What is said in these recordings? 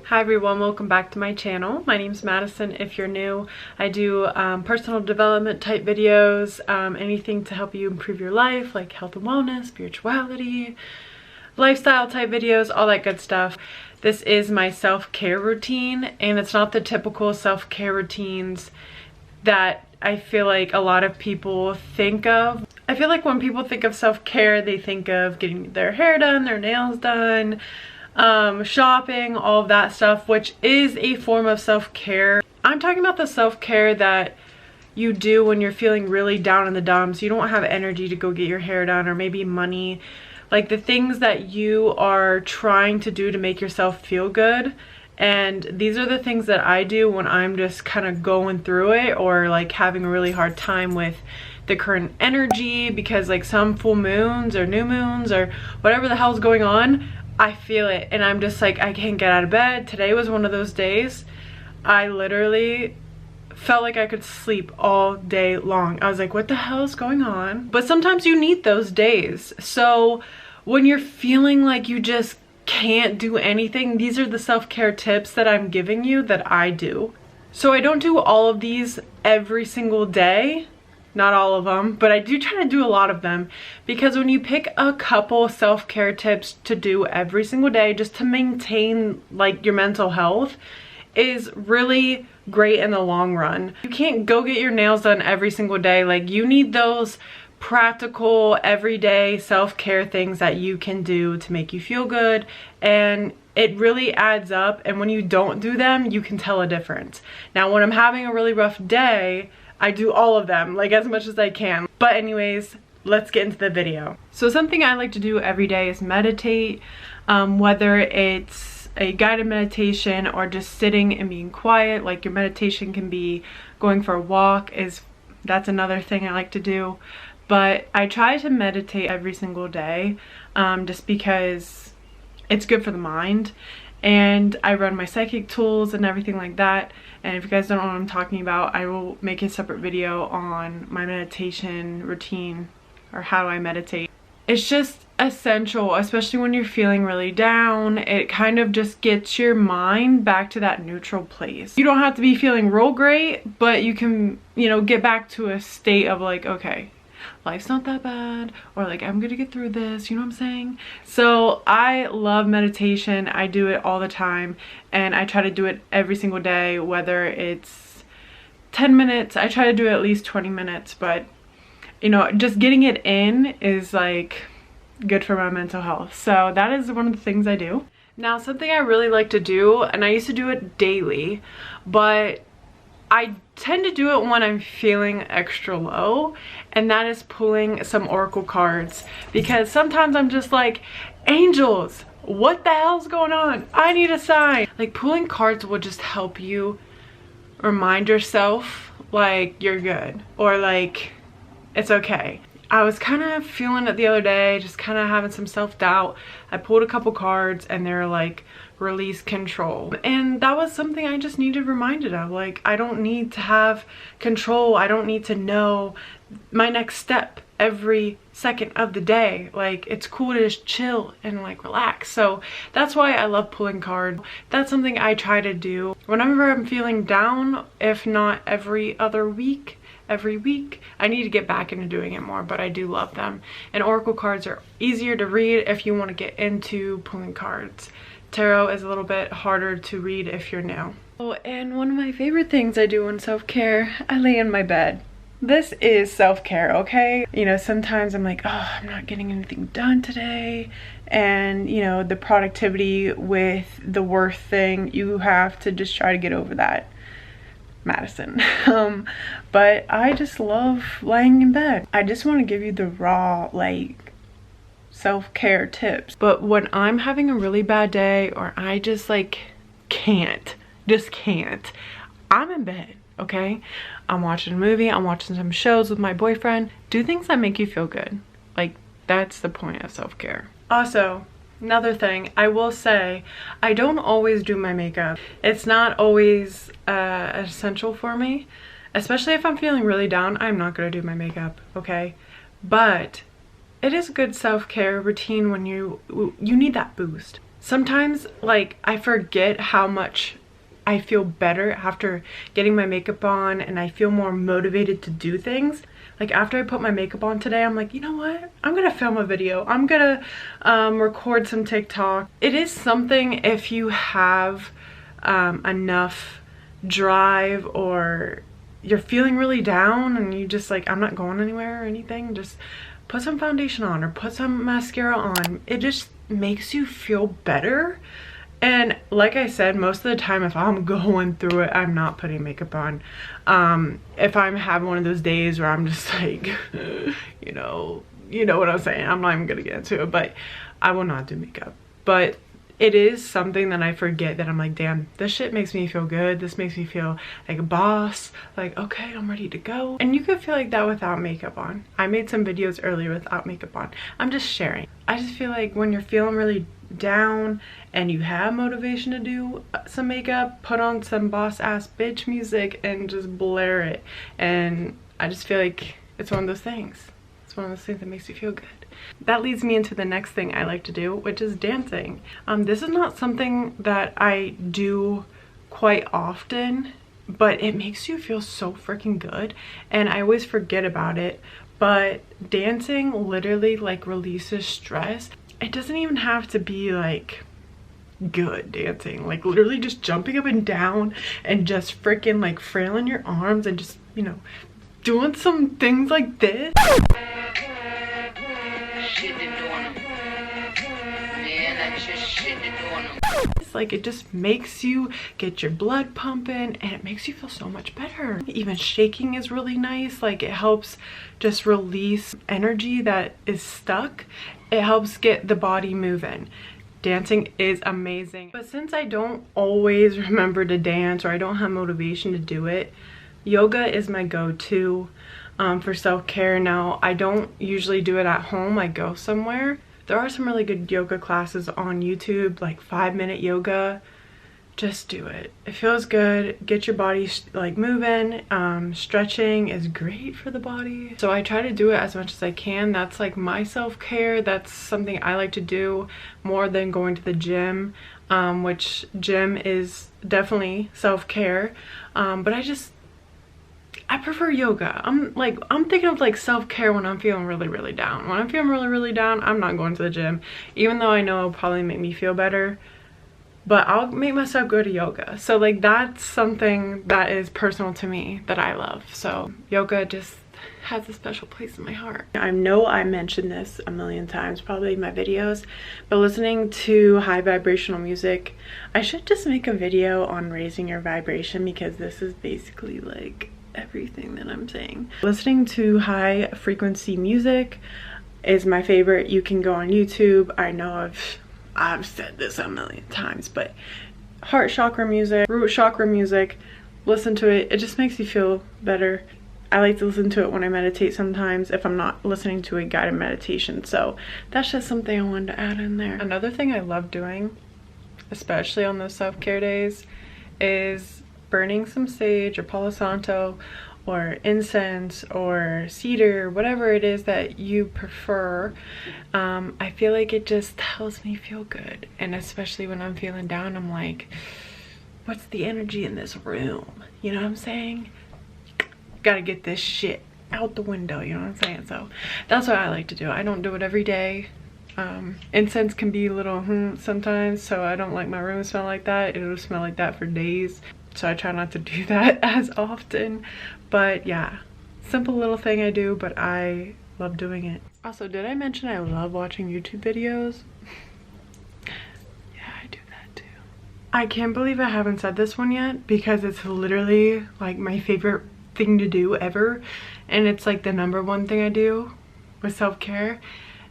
Hi everyone, welcome back to my channel. My name's Madison. If you're new, I do personal development type videos, anything to help you improve your life, like health and wellness, spirituality, lifestyle type videos, all that good stuff. This is my self-care routine, and it's not the typical self-care routines that I feel like a lot of people think of. I feel like when people think of self-care, they think of getting their hair done, their nails done, shopping, all of that stuff, which is a form of self-care. I'm talking about the self-care that you do when you're feeling really down in the dumps. You don't have energy to go get your hair done, or maybe money. Like the things that you are trying to do to make yourself feel good. And these are the things that I do when I'm just kind of going through it, or like having a really hard time with the current energy, because like some full moons or new moons or whatever the hell's going on, I feel it and I'm just like, I can't get out of bed. Today was one of those days. I literally felt like I could sleep all day long. I was like, what the hell is going on? But sometimes you need those days. So when you're feeling like you just can't do anything, these are the self-care tips that I'm giving you that I do. So I don't do all of these every single day. Not all of them, but I do try to do a lot of them, because when you pick a couple self-care tips to do every single day just to maintain like your mental health is really great in the long run. You can't go get your nails done every single day. Like, you need those practical everyday self-care things that you can do to make you feel good, and it really adds up. And when you don't do them, you can tell a difference. Now when I'm having a really rough day, I do all of them, like as much as I can. But anyways, let's get into the video. So something I like to do every day is meditate, whether it's a guided meditation or just sitting and being quiet. Like your meditation can be going for a walk, that's another thing I like to do. But I try to meditate every single day, just because it's good for the mind. And I run my psychic tools and everything like that. And if you guys don't know what I'm talking about, I will make a separate video on my meditation routine, or how I meditate. It's just essential, especially when you're feeling really down. It kind of just gets your mind back to that neutral place. You don't have to be feeling real great, but you can, get back to a state of like, okay, life's not that bad, or like, I'm gonna get through this, you know what I'm saying? So I love meditation. I do it all the time, and I try to do it every single day, whether it's 10 minutes. I try to do at least 20 minutes, but just getting it in is like good for my mental health. So that is one of the things I do. Now, something I really like to do, and I used to do it daily, but I tend to do it when I'm feeling extra low, and that is pulling some oracle cards, because sometimes I'm just like, angels, what the hell's going on? I need a sign. Like, pulling cards will just help you remind yourself like you're good, or like it's okay. I was kind of feeling it the other day, just kind of having some self-doubt. I pulled a couple cards and they're like, release control. And that was something I just needed reminded of. Like, I don't need to have control. I don't need to know my next step every second of the day. Like, it's cool to just chill and like relax. So that's why I love pulling cards. That's something I try to do whenever I'm feeling down, if not every other week. Every week. I need to get back into doing it more, but I do love them. And oracle cards are easier to read if you want to get into pulling cards. Tarot is a little bit harder to read if you're new. Oh, and one of my favorite things I do in self-care, I lay in my bed. This is self-care, okay? Sometimes I'm like, oh, I'm not getting anything done today. And, the productivity with the worth thing, you have to just try to get over that. Madison. But I just love laying in bed. I just want to give you the raw, like, self-care tips. But when I'm having a really bad day, or I just like can't, I'm in bed, okay? I'm watching a movie, I'm watching some shows with my boyfriend. Do things that make you feel good. Like, that's the point of self-care. Also, another thing, I will say, I don't always do my makeup. It's not always essential for me, especially if I'm feeling really down. I'm not gonna do my makeup, okay? But it is a good self-care routine when you need that boost. sometimes like I forget how much I feel better after getting my makeup on, and I feel more motivated to do things. Like after I put my makeup on today, I'm like, you know what? I'm gonna film a video. I'm gonna record some TikTok. It is something if you have enough drive, or you're feeling really down and you just like, I'm not going anywhere or anything, just put some foundation on or put some mascara on. It just makes you feel better. And like I said, most of the time if I'm going through it, I'm not putting makeup on. If I'm having one of those days where I'm just like, you know what I'm saying, I'm not even gonna get into it, but I will not do makeup. But it is something that I forget, that I'm like, damn, this shit makes me feel good. This makes me feel like a boss. Like, okay, I'm ready to go. And you could feel like that without makeup on. I made some videos earlier without makeup on. I'm just sharing. I just feel like when you're feeling really down and you have motivation to do some makeup, put on some boss ass bitch music and just blare it. And I just feel like it's one of those things. It's one of those things that makes you feel good. That leads me into the next thing I like to do, which is dancing. This is not something that I do quite often, but it makes you feel so freaking good, and I always forget about it. But dancing literally like releases stress. It doesn't even have to be like good dancing, like literally just jumping up and down and just freaking like frailing your arms and just, you know, doing some things like this. It's like, it just makes you get your blood pumping and it makes you feel so much better. Even shaking is really nice. Like it helps just release energy that is stuck. It helps get the body moving. Dancing is amazing. But since I don't always remember to dance, or I don't have motivation to do it, yoga is my go-to for self-care. Now, I don't usually do it at home. I go somewhere. There are some really good yoga classes on YouTube, like 5-minute yoga. Just do it. It feels good. Get your body like moving. Stretching is great for the body. So I try to do it as much as I can. That's like my self-care. That's something I like to do more than going to the gym, which gym is definitely self-care. But I prefer yoga. I'm thinking of like self-care when I'm feeling really down. When I'm feeling really down, I'm not going to the gym, even though I know it'll probably make me feel better, but I'll make myself go to yoga. So like that's something that is personal to me that I love. So yoga just has a special place in my heart. I know I mentioned this a million times probably in my videos, but listening to high vibrational music, I should just make a video on raising your vibration, because this is basically like everything that I'm saying. Listening to high frequency music is my favorite. You can go on YouTube. I know I've said this a million times, but heart chakra music, root chakra music, listen to it. It just makes you feel better. I like to listen to it when I meditate sometimes if I'm not listening to a guided meditation. So that's just something I wanted to add in there. Another thing I love doing, especially on those self-care days, is burning some sage or Palo Santo or incense or cedar, whatever it is that you prefer. I feel like it just helps me feel good. And especially when I'm feeling down, I'm like, what's the energy in this room? You know what I'm saying? Gotta get this shit out the window, you know what I'm saying? So that's what I like to do. I don't do it every day. Incense can be a little sometimes, so I don't like my room to smell like that. It'll smell like that for days. So I try not to do that as often. But yeah, simple little thing I do, but I love doing it. Also, did I mention I love watching YouTube videos? Yeah, I do that too. I can't believe I haven't said this one yet, because it's literally like my favorite thing to do ever. And it's like the #1 thing I do with self-care.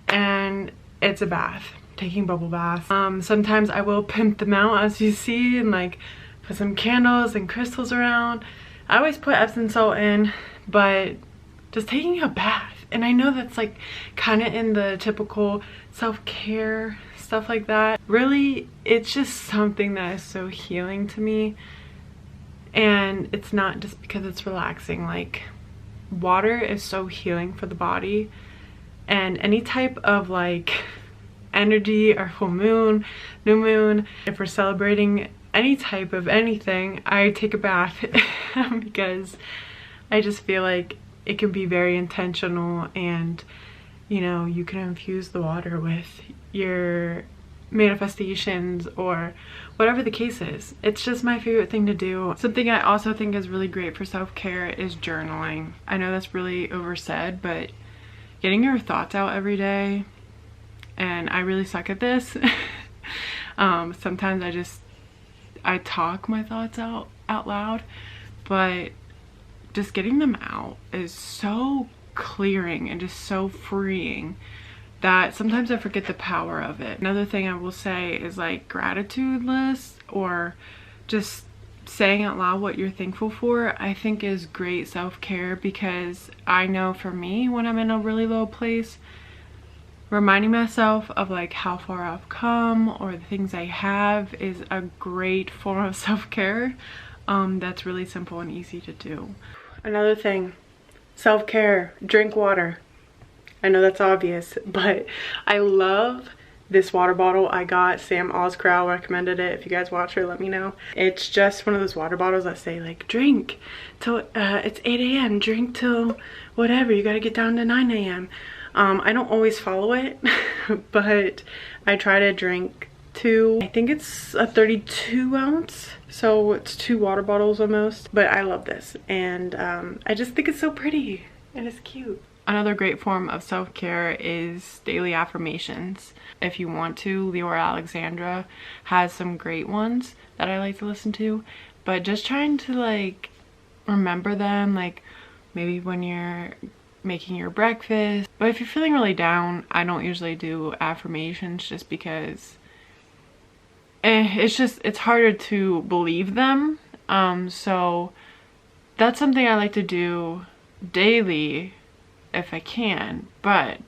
And it's a bath. Taking bubble baths. Sometimes I will pimp them out, as you see, and like put some candles and crystals around. I always put Epsom salt in, but just taking a bath. And I know that's like kind of in the typical self-care stuff like that. Really, it's just something that is so healing to me. And it's not just because it's relaxing. Like, water is so healing for the body. And any type of like energy, our full moon, new moon. If we're celebrating any type of anything, I take a bath because I just feel like it can be very intentional, and you know, you can infuse the water with your manifestations or whatever the case is. It's just my favorite thing to do. Something I also think is really great for self-care is journaling. I know that's really oversaid, but getting your thoughts out every day, and I really suck at this. Sometimes I talk my thoughts out loud, but just getting them out is so clearing and just so freeing that sometimes I forget the power of it. Another thing I will say is like gratitude lists, or just saying out loud what you're thankful for, I think is great self-care, because I know for me, when I'm in a really low place, reminding myself of like how far I've come or the things I have is a great form of self-care. That's really simple and easy to do. Another thing, self-care, drink water. I know that's obvious, but I love this water bottle I got. Sam Oscrow recommended it. If you guys watch her, let me know. It's just one of those water bottles that say like, drink till it's 8 a.m. drink till whatever, you gotta get down to 9 a.m. I don't always follow it, but I try to drink I think it's a 32 ounce, so it's 2 water bottles almost. But I love this, and I just think it's so pretty and it's cute. Another great form of self-care is daily affirmations. If you want to, Leora Alexandra has some great ones that I like to listen to, but just trying to like remember them, like maybe when you're making your breakfast. But if you're feeling really down, I don't usually do affirmations just because it's harder to believe them. So that's something I like to do daily if I can, but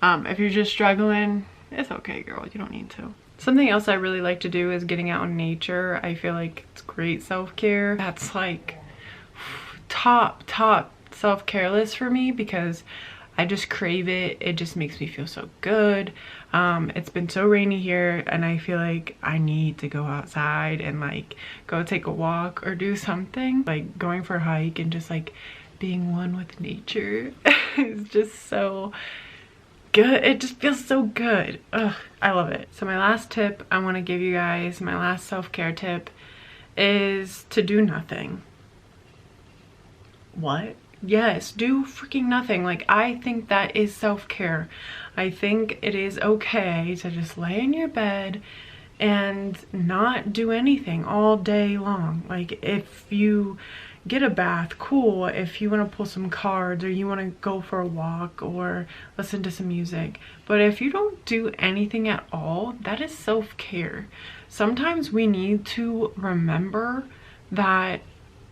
if you're just struggling, it's okay, girl, you don't need to. Something else I really like to do is getting out in nature. I feel like it's great self-care. That's like top self-care list for me, because I just crave it. It just makes me feel so good. It's been so rainy here, and I feel like I need to go outside and like go take a walk or do something, like going for a hike and just like being one with nature. Is just so good. It just feels so good. Ugh, I love it. So my last tip I want to give you guys, my last self-care tip, is to do nothing. What? Yes, do freaking nothing. Like, I think that is self-care. I think it is okay to just lay in your bed and not do anything all day long. Like, if you get a bath, cool. If you want to pull some cards, or you want to go for a walk or listen to some music. But if you don't do anything at all, that is self-care. Sometimes we need to remember that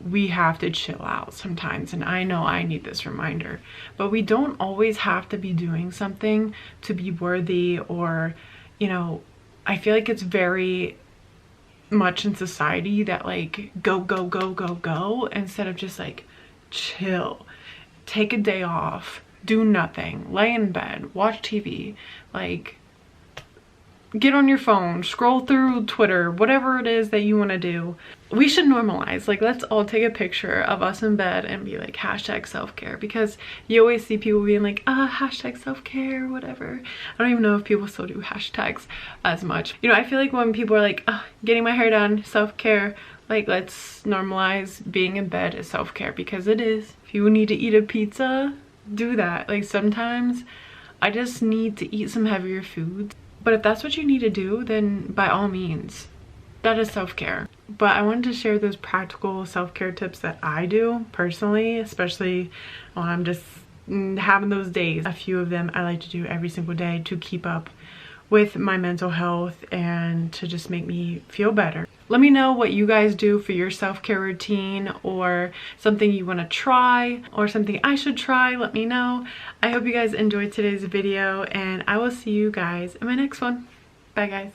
we have to chill out sometimes, and I know I need this reminder, but we don't always have to be doing something to be worthy, or, you know, I feel like it's very much in society that like go instead of just like chill, take a day off, do nothing, lay in bed, watch TV, like get on your phone, scroll through Twitter, whatever it is that you want to do. We should normalize, like, let's all take a picture of us in bed and be like hashtag self-care, because you always see people being like hashtag self-care, whatever. I don't even know if people still do hashtags as much. You know, I feel like when people are like getting my hair done, self-care, like, let's normalize being in bed as self-care, because it is. If you need to eat a pizza, do that. Like, sometimes I just need to eat some heavier foods. But if that's what you need to do, then by all means, that is self-care. But I wanted to share those practical self-care tips that I do personally, especially when I'm just having those days. A few of them I like to do every single day to keep up with my mental health and to just make me feel better. Let me know what you guys do for your self-care routine, or something you want to try, or something I should try. Let me know. I hope you guys enjoyed today's video, and I will see you guys in my next one. Bye, guys.